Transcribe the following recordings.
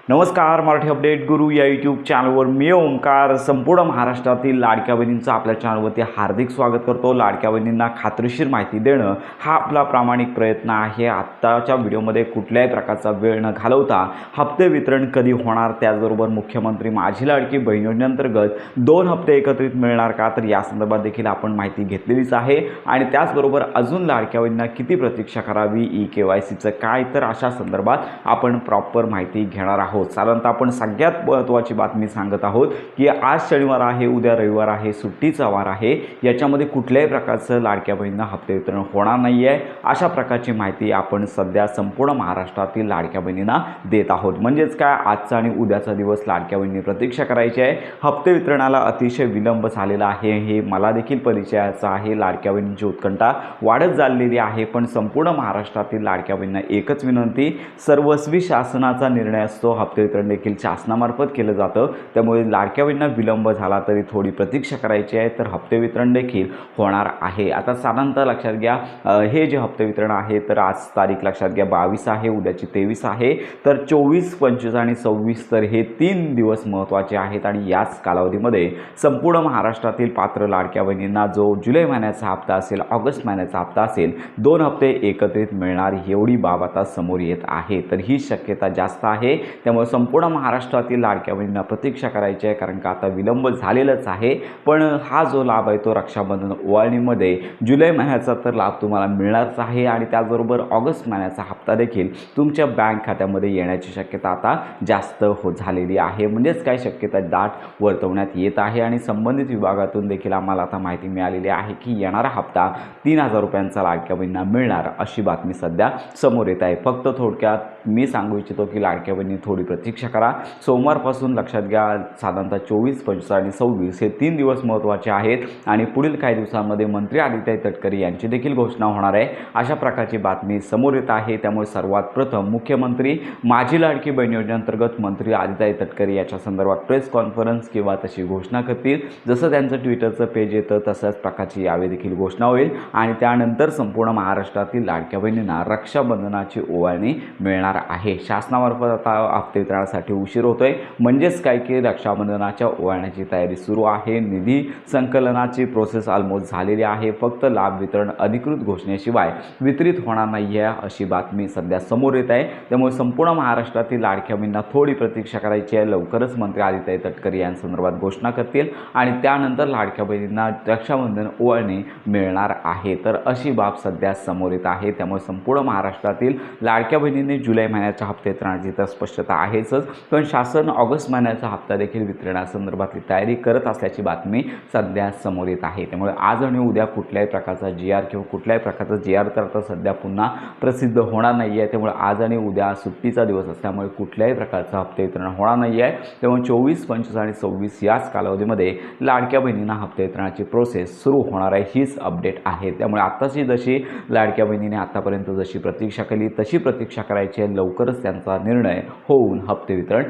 नमस्कार, मराठी अपडेट गुरु या यूट्यूब चॅनलवर मी ओंकार संपूर्ण महाराष्ट्रातील लाडक्या बहिणींचं आपल्या चॅनलवरती हार्दिक स्वागत करतो। लाडक्या बहिणींना खात्रीशीर माहिती देणं हा आपला प्रामाणिक प्रयत्न आहे। आत्ताच्या व्हिडिओमध्ये कुठल्याही प्रकारचा वेळ न घालवता हप्ते वितरण कधी होणार, त्याचबरोबर मुख्यमंत्री माझी लाडकी बहीण योजनेअंतर्गत 2 हप्ते एकत्रित मिळणार का, तर या संदर्भात देखील आपण माहिती घेतलेलीच आहे। आणि त्याचबरोबर अजून लाडक्या बहिणींना किती प्रतीक्षा करावी, KYCचं काय, तर अशा संदर्भात आपण प्रॉपर माहिती घेणार आहोत। साधारणतः आपण सगळ्यात महत्त्वाची बातमी सांगत आहोत की आज शनिवार आहे, उद्या रविवार आहे, सुट्टीचा वार आहे, याच्यामध्ये कुठल्याही प्रकारचं लाडक्या बहिणींना हप्ते वितरण होणार नाही आहे। अशा प्रकारची माहिती आपण सध्या संपूर्ण महाराष्ट्रातील लाडक्या बहिणींना देत आहोत। म्हणजेच काय, आजचा आणि उद्याचा दिवस लाडक्या बहिणींनी प्रतीक्षा करायची आहे। हप्ते वितरणाला अतिशय विलंब झालेला आहे, हे मला देखील परिचयाचं आहे। लाडक्या बहिणींची उत्कंठा वाढत चाललेली आहे, पण संपूर्ण महाराष्ट्रातील लाडक्या बहिणींना एकच विनंती, सर्वस्वी शासनाचा निर्णय असतो, हप्ते वितरण देखील शासनामार्फत केलं जातं, त्यामुळे लाडक्या बहिणींना विलंब झाला तरी थोडी प्रतीक्षा करायची आहे, तर हप्ते वितरण देखील होणार आहे। आता साधारणतः लक्षात घ्या, हे जे हप्ते वितरण आहे, तर आज तारीख लक्षात घ्या 22 आहे, उद्याची 23 आहे, तर 24, 25 आणि 26 तर हे 3 दिवस महत्त्वाचे आहेत। आणि याच कालावधीमध्ये संपूर्ण महाराष्ट्रातील पात्र लाडक्या बहिणींना जो जुलै महिन्याचा हप्ता असेल, ऑगस्ट महिन्याचा हप्ता असेल, 2 हप्ते एकत्रित मिळणार, एवढी बाब आता समोर येत आहे। तर ही शक्यता जास्त आहे, त्यामुळे संपूर्ण महाराष्ट्रातील लाडक्या बहिणींना प्रतीक्षा करायची आहे, कारण का आता विलंब झालेलाच आहे। पण हा जो लाभ आहे तो रक्षाबंधन ओवाळणीमध्ये जुलै महिन्याचा तर लाभ तुम्हाला मिळणारच आहे, आणि त्याचबरोबर ऑगस्ट महिन्याचा हप्ता देखील तुमच्या बँक खात्यामध्ये येण्याची शक्यता आता जास्त झालेली आहे। म्हणजेच काय, शक्यता दाट वर्तवण्यात येत आहे। आणि संबंधित विभागातून देखील आम्हाला आता माहिती मिळालेली आहे की येणारा हप्ता 3000 रुपयांचा लाडक्या बहिणींना मिळणार, अशी बातमी सध्या समोर येत आहे। फक्त थोडक्यात मी सांगू इच्छितो की लाडक्या बहिणी थोडी प्रतीक्षा करा। सोमवारपासून लक्षात घ्या, साधारणतः 24, 25 आणि 26 हे 3 दिवस महत्त्वाचे आहेत, आणि पुढील काही दिवसांमध्ये मंत्री आदित्य तटकरे यांची देखील घोषणा होणार आहे, अशा प्रकारची बातमी समोर येत आहे। त्यामुळे सर्वात प्रथम मुख्यमंत्री माझी लाडकी बहीण योजनेअंतर्गत मंत्री आदित्य तटकरे याच्या संदर्भात प्रेस कॉन्फरन्स किंवा तशी घोषणा करतील। जसं त्यांचं ट्विटरचं पेज येतं तसंच प्रकारची यावेळी देखील घोषणा होईल, आणि त्यानंतर संपूर्ण महाराष्ट्रातील लाडक्या बहिणींना रक्षाबंधनाची ओवाळणी मिळणार आहे। शासनामार्फत आता हप्ते वितरणासाठी उशीर होतोय, म्हणजेच काय की रक्षाबंधनाच्या ओवाळण्याची तयारी सुरू आहे। निधी संकलनाची प्रोसेस ऑलमोस्ट झालेली आहे, फक्त लाभ वितरण अधिकृत घोषणेशिवाय वितरित होणार नाही आहे, अशी बातमी सध्या समोर येत आहे। त्यामुळे संपूर्ण महाराष्ट्रातील लाडक्या बहिणींना थोडी प्रतीक्षा करायची आहे। लवकरच मंत्री आदित्य तटकरे यांसंदर्भात घोषणा करतील, आणि त्यानंतर लाडक्या बहिणींना रक्षाबंधन ओवाळणी मिळणार आहे, तर अशी बाब सध्या समोर येत आहे। त्यामुळे संपूर्ण महाराष्ट्रातील लाडक्या बहिणींनी जुलै महिन्याच्या हप्ते वितरणाची तर स्पष्टता आहेच, पण शासन ऑगस्ट महिन्याचा हप्ता देखील वितरणासंदर्भातली तयारी करत असल्याची बातमी सध्या समोर येत आहे। त्यामुळे आज आणि उद्या कुठल्याही प्रकारचा GR किंवा कुठल्याही प्रकारचा GR तर आता सध्या पुन्हा प्रसिद्ध होणार नाही आहे। त्यामुळे आज आणि उद्या सुट्टीचा दिवस असल्यामुळे कुठल्याही प्रकारचा हप्ते वितरण होणार नाही आहे। त्यामुळे 24, 25 आणि 26 याच कालावधीमध्ये लाडक्या बहिणींना हप्ते वितरणाची प्रोसेस सुरू होणार आहे, हीच अपडेट आहे। त्यामुळे आत्ताची जशी लाडक्या बहिणीने आतापर्यंत जशी प्रतीक्षा केली तशी प्रतीक्षा करायची आहे। लवकरच त्यांचा निर्णय होऊन हप्ते वितरण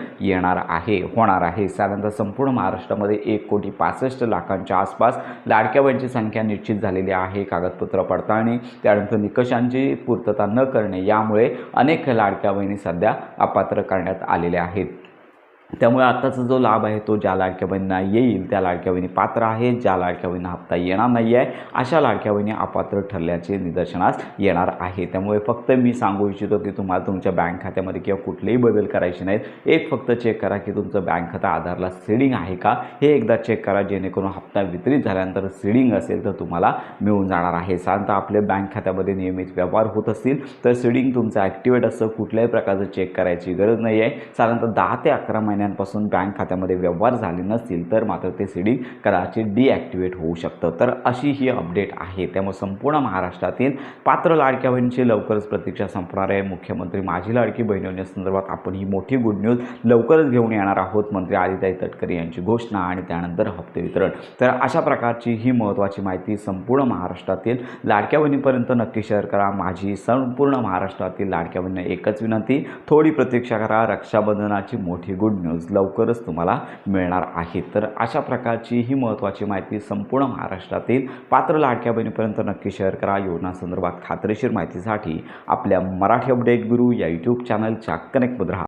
होणार आहे। साधारणतः संपूर्ण महाराष्ट्रामध्ये 1,65,00,000 आसपास लाडक्या बहिणींची संख्या निश्चित झालेली आहे। कागदपत्र पडताळणी, त्यानंतर निकषांची पूर्तता न करणे यामुळे अनेक लाडक्या बहिणी सध्या अपात्र करण्यात आलेल्या आहेत। त्यामुळे आत्ताचा जो लाभ आहे तो ज्या लाडक्या बहिणींना येईल त्या लाडक्या बहिणी पात्र आहेत, ज्या लाडक्या बहिणींना हप्ता येणार नाही आहे अशा लाडक्या बहिणी अपात्र ठरल्याचे निदर्शनास येणार आहे। त्यामुळे फक्त मी सांगू इच्छितो की तुम्हाला तुमच्या बँक खात्यामध्ये किंवा कुठलेही बदल करायचे नाहीत, एक फक्त चेक करा की तुमचं बँक खातं आधारला सीडिंग आहे का, हे एकदा चेक करा, जेणेकरून हप्ता वितरित झाल्यानंतर सीडिंग असेल तर तुम्हाला मिळून जाणार आहे। साधारणतः आपल्या बँक खात्यामध्ये नियमित व्यवहार होत असतील तर सीडिंग तुमचं ॲक्टिवेट असतं, कुठल्याही प्रकारचं चेक करायची गरज नाही आहे। साधारणतः 10 ते 11 महिन्यांपासून बँक खात्यामध्ये व्यवहार झाले नसतील तर मात्र ते सीडिंग कदाचित डिॲक्टिवेट होऊ शकतं। तर अशी ही अपडेट आहे। त्यामुळे संपूर्ण महाराष्ट्रातील पात्र लाडक्या बहिणींची लवकरच प्रतीक्षा संपणार आहे। मुख्यमंत्री माझी लाडकी बहीण योजनेसंदर्भात आपण ही मोठी गुड न्यूज लवकरच घेऊन येणार आहोत। मंत्री आदित्य तटकरे यांची घोषणा आणि त्यानंतर हप्ते वितरण, तर अशा प्रकारची ही महत्त्वाची माहिती संपूर्ण महाराष्ट्रातील लाडक्या बहिणींपर्यंत नक्की शेअर करा। माझी संपूर्ण महाराष्ट्रातील लाडक्या बहिणींना एकच विनंती, थोडी प्रतीक्षा करा, रक्षाबंधनाची मोठी गुड न्यूज लवकरच तुम्हाला मिळणार आहे। तर अशा प्रकारची ही महत्त्वाची माहिती संपूर्ण महाराष्ट्रातील पात्र लाडक्या बहिणीपर्यंत नक्की शेअर करा। योजनांसंदर्भात खात्रीशीर माहितीसाठी आपल्या मराठी अपडेट गुरु या यूट्यूब चॅनलच्या कनेक्टमध्ये राहा।